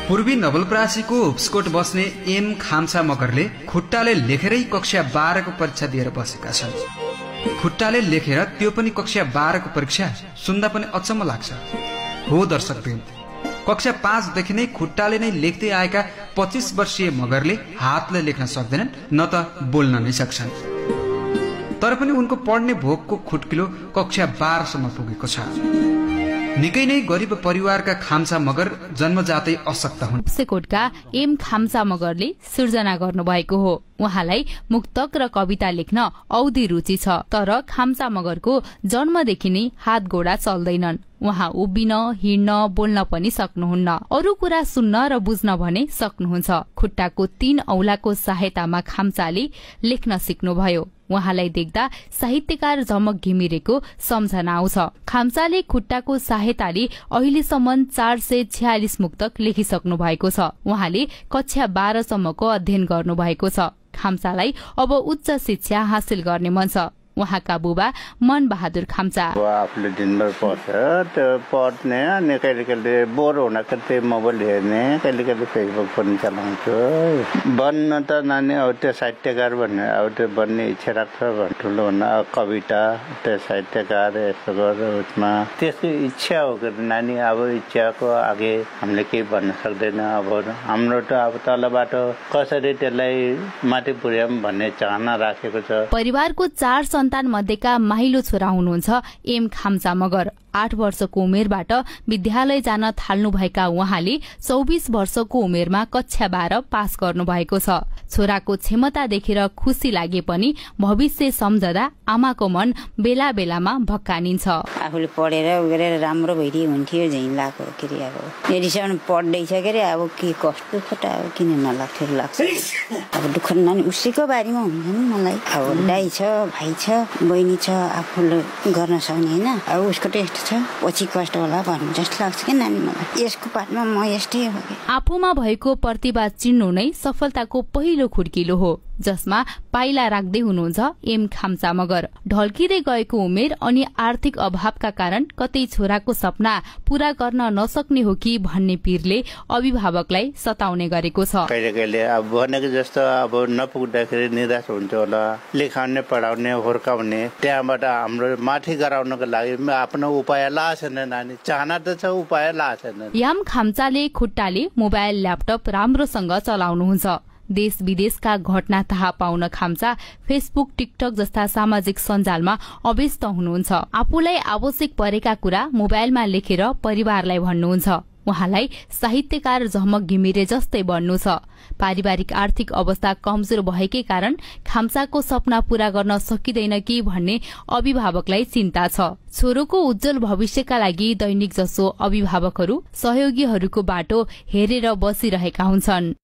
पूर्वी नवलपरासीको उपस्कोट बस्ने एम खाम्सा मगरले खुट्टाले लेखेरै कक्षा 12 को परीक्षा दिएर बसेका छन्। खुट्टाले लेखेर त्यो पनि कक्षा 12 को परीक्षा सुन्दा पनि अचम्म लाग्छ। हो दर्शकवृन्द, कक्षा 5 देखि नै खुट्टाले नै लेख्दै आएका 25 वर्षीय मगरले हातले लेख्न सक्दैनन्, न त बोल्न नै सक्छन्। तर पनि उनको पढ्ने भोकको खुट्किलो कक्षा 12 सम्म पुगेको छ। निकै नै गरिब परिवारका खाम्सा मगर जन्मजातै अशक्त हुन्। उपस्कोटका एम खाम्सा मगरले सृजना गर्नुभएको हो। उहाँलाई मुक्तक र कविता लेख्न औधी रुचि छ, तर खाम्सा मगरको जन्मदेखि नै हात गोडा चल्दैनन्। उहाँ उभिन, हिँड्न, बोल्न पनि सक्नुहुन्न। अरू कुरा सुन्न र बुझ्न भने सक्नुहुन्छ। खुट्टाको 3 औलाको सहायतामा खाम्साले लेख्न सिक्नुभयो। उहाँलाई देख्दा साहित्यकार झमक घिमिरेको सम्झना आउँछ। खाम्साले खुट्टाको सहायताले अहिलेसम्म 446 मुक्तक लेखिसक्नु भएको छ। उहाँले कक्षा 12 सम्मको अध्ययन गर्नुभएको छ। खाम्सालाई अब उच्च शिक्षा हासिल गर्ने मन छ। उहाँका बुबा मन बहादुर खाम्सा आफूले दिनभर पढ्छ, त्यो पढ्ने अनि कहिले कहिले बोर हुँदा त्यो मोबाइल हेर्ने, कहिले कहिले फेसबुक पनि चलाउँछु। बन्न त नानी अब त्यो साहित्यकार भन्ने अब त्यो बन्ने इच्छा राख्छ। ठुलो भन्दा कविता, त्यो साहित्यकार यस्तो गरेर उसमा त्यसको इच्छा हो कि नानी अब इच्छाको आगे हामीले केही भन्न सक्दैन। अब हाम्रो त अब तलबाट कसरी त्यसलाई माथि पुर्याउँ भन्ने चाहना राखेको छ। परिवारको 4 सन्तान मध्येका माहिलो छोरा हुनुहुन्छ एम खाम्सा मगर। 8 वर्षको उमेरबाट विद्यालय जान थाल्नुभएका उहाँले 24 वर्षको उमेरमा कक्षा 12 पास गर्नुभएको छ। छोराको क्षमता देखेर खुसी लागे पनि भविष्य सम्झदा आमाको मन बेला बेलामा भक्कानिन्छ। आफूले पढेर गरेर राम्रो भइदिए हुन्थ्यो झैँ लाग्यो के अरे। अब एडिसन पढ्दैछ के अरे, अब के कस्तो खोटा अब किन नलाग्थ्यो लाग्छ। अब दुःख नानी उसैको बारेमा हुन्छ नि मलाई। अब दाइ छ, भाइ छ, बहिनी छ, आफूले गर्न सक्ने होइन। अब उसको टेस्ट छ, पछि कष्ट होला भन्ने जस्तो लाग्छ कि नानी मलाई। यसको पाठमा म यस्तै हो। आफूमा भएको प्रतिभा चिन्नु नै सफलताको पहिलो खुड्किलो हो, जसमा पाइला राख्दै हुनुहुन्छ एम खाम्सा मगर। ढल्किँदै गएको उमेर अनि आर्थिक अभावका कारण कतै छोराको सपना पूरा गर्न नसक्ने हो कि भन्ने पीरले अभिभावकलाई सताउने गरेको छ। कहिले कहिले अब भनेको जस्तो अब नपुग्दाखेरि निराश हुन्छ होला। लेखाउने, पढाउने, हुर्काउने, त्यहाँबाट हाम्रो माथि गराउनको लागि आफ्नो उपाय लाछन् नानी। चाहना त छ, उपाय लाछन्। याम खाम्साले खुट्टाले मोबाइल, ल्यापटप राम्रोसँग चलाउनुहुन्छ। देश विदेशका घटना थाहा पाउन खाम्सा फेसबुक, टिकटक जस्ता सामाजिक सञ्जालमा अभ्यस्त हुनुहुन्छ। आफूलाई आवश्यक परेका कुरा मोबाइलमा लेखेर परिवारलाई भन्नुहुन्छ। उहाँलाई साहित्यकार झमक घिमिरे जस्तै बन्नु छ। पारिवारिक आर्थिक अवस्था कमजोर भएकै कारण खाम्साको सपना पूरा गर्न सकिँदैन कि भन्ने अभिभावकलाई चिन्ता छ। छोरोको उज्जवल भविष्यका लागि दैनिक जसो अभिभावकहरू सहयोगीहरूको बाटो हेरेर बसिरहेका हुन्छन्।